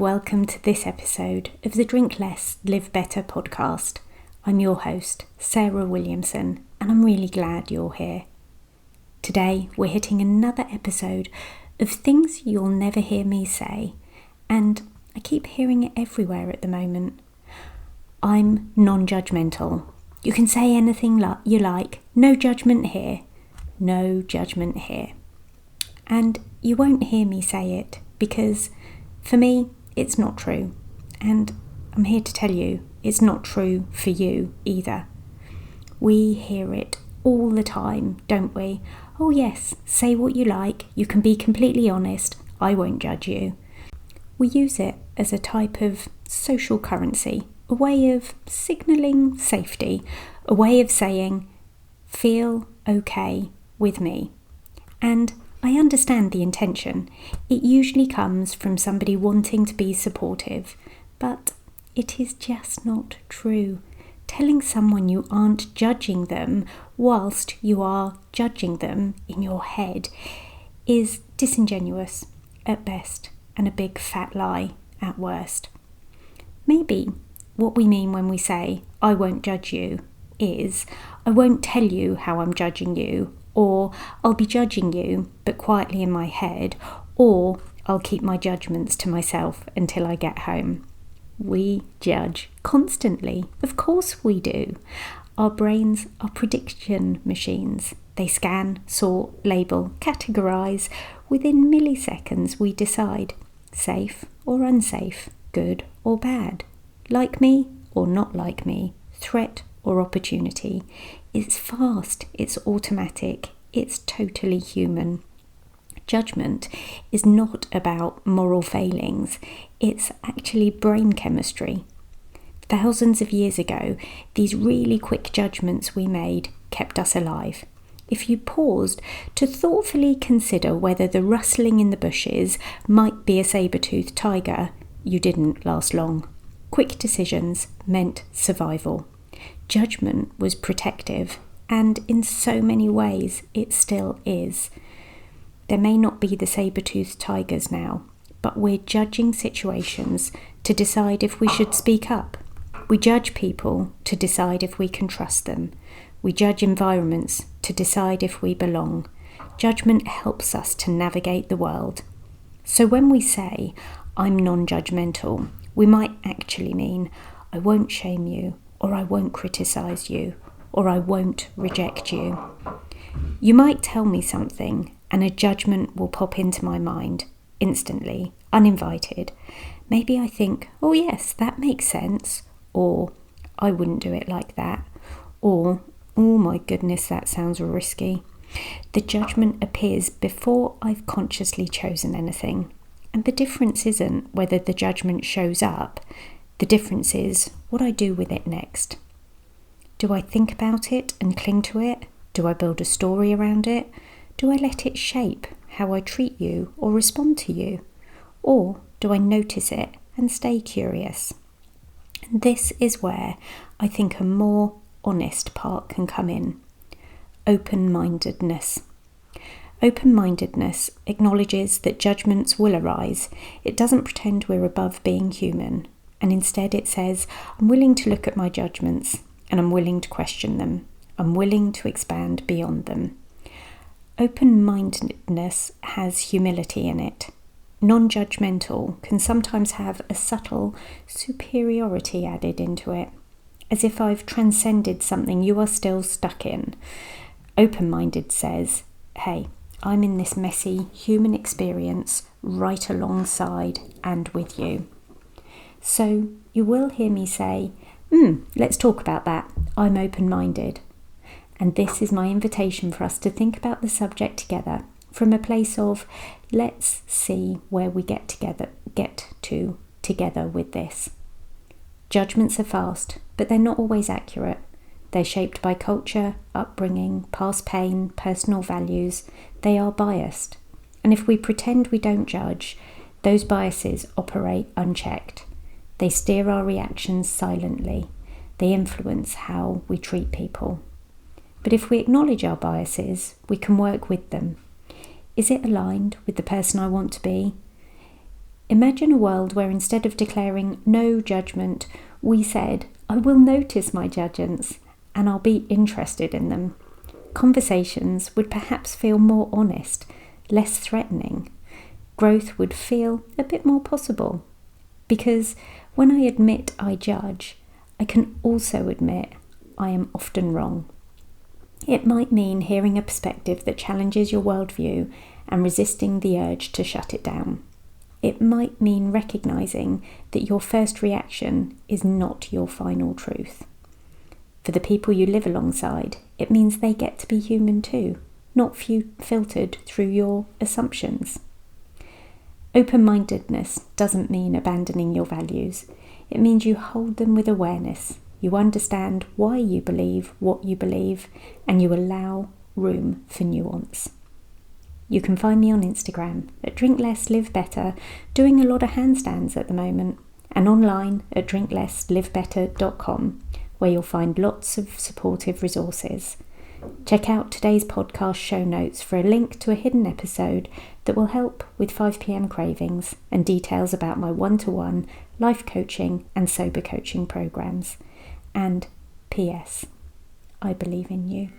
welcome to this episode of the Drink Less, Live Better podcast. I'm your host, Sarah Williamson, and I'm really glad you're here. Today, we're hitting another episode of things you'll never hear me say, and I keep hearing it everywhere at the moment. I'm non-judgemental. You can say anything you like. No judgment here. No judgment here. And you won't hear me say it because, for me, it's not true. And I'm here to tell you, it's not true for you either. We hear it all the time, don't we? Oh yes, say what you like. You can be completely honest. I won't judge you. We use it as a type of social currency, a way of signalling safety, a way of saying, feel okay with me. And I understand the intention. It usually comes from somebody wanting to be supportive, but it is just not true. Telling someone you aren't judging them whilst you are judging them in your head is disingenuous at best and a big fat lie at worst. Maybe what we mean when we say, I won't judge you, is I won't tell you how I'm judging you, or I'll be judging you but quietly in my head, or I'll keep my judgments to myself until I get home. We judge constantly. Of course we do. Our brains are prediction machines. They scan, sort, label, categorise. Within milliseconds we decide safe or unsafe, good or bad, like me or not like me, threat or opportunity. It's fast, it's automatic, it's totally human. Judgment is not about moral failings, it's actually brain chemistry. Thousands of years ago, these really quick judgments we made kept us alive. If you paused to thoughtfully consider whether the rustling in the bushes might be a saber-toothed tiger, you didn't last long. Quick decisions meant survival. Judgment was protective, and in so many ways it still is. There may not be the saber-toothed tigers now, but we're judging situations to decide if we should speak up. We judge people to decide if we can trust them. We judge environments to decide if we belong. Judgment helps us to navigate the world. So when we say, I'm non-judgmental, we might actually mean, I won't shame you, or I won't criticise you, or I won't reject you. You might tell me something and a judgment will pop into my mind instantly, uninvited. Maybe I think, oh yes, that makes sense, or I wouldn't do it like that, or oh my goodness, that sounds risky. The judgment appears before I've consciously chosen anything. And the difference isn't whether the judgment shows up. The difference is what I do with it next. Do I think about it and cling to it? Do I build a story around it? Do I let it shape how I treat you or respond to you? Or do I notice it and stay curious? And this is where I think a more honest part can come in. Open-mindedness. Open-mindedness acknowledges that judgments will arise. It doesn't pretend we're above being human. And instead it says, I'm willing to look at my judgments and I'm willing to question them. I'm willing to expand beyond them. Open-mindedness has humility in it. Non-judgmental can sometimes have a subtle superiority added into it, as if I've transcended something you are still stuck in. Open-minded says, hey, I'm in this messy human experience right alongside and with you. So you will hear me say, let's talk about that. I'm open-minded. And this is my invitation for us to think about the subject together from a place of let's see where we get to together with this. Judgments are fast, but they're not always accurate. They're shaped by culture, upbringing, past pain, personal values. They are biased. And if we pretend we don't judge, those biases operate unchecked. They steer our reactions silently. They influence how we treat people. But if we acknowledge our biases, we can work with them. Is it aligned with the person I want to be? Imagine a world where instead of declaring no judgment, we said, I will notice my judgments and I'll be interested in them. Conversations would perhaps feel more honest, less threatening. Growth would feel a bit more possible. Because when I admit I judge, I can also admit I am often wrong. It might mean hearing a perspective that challenges your worldview and resisting the urge to shut it down. It might mean recognising that your first reaction is not your final truth. For the people you live alongside, it means they get to be human too, not filtered through your assumptions. Open-mindedness doesn't mean abandoning your values. It means you hold them with awareness. You understand why you believe what you believe, and you allow room for nuance. You can find me on Instagram at Drink Less, Live Better, doing a lot of handstands at the moment, and online at drinklesslivebetter.com, where you'll find lots of supportive resources. Check out today's podcast show notes for a link to a hidden episode that will help with 5 p.m. cravings and details about my one-to-one life coaching and sober coaching programs. And P.S. I believe in you.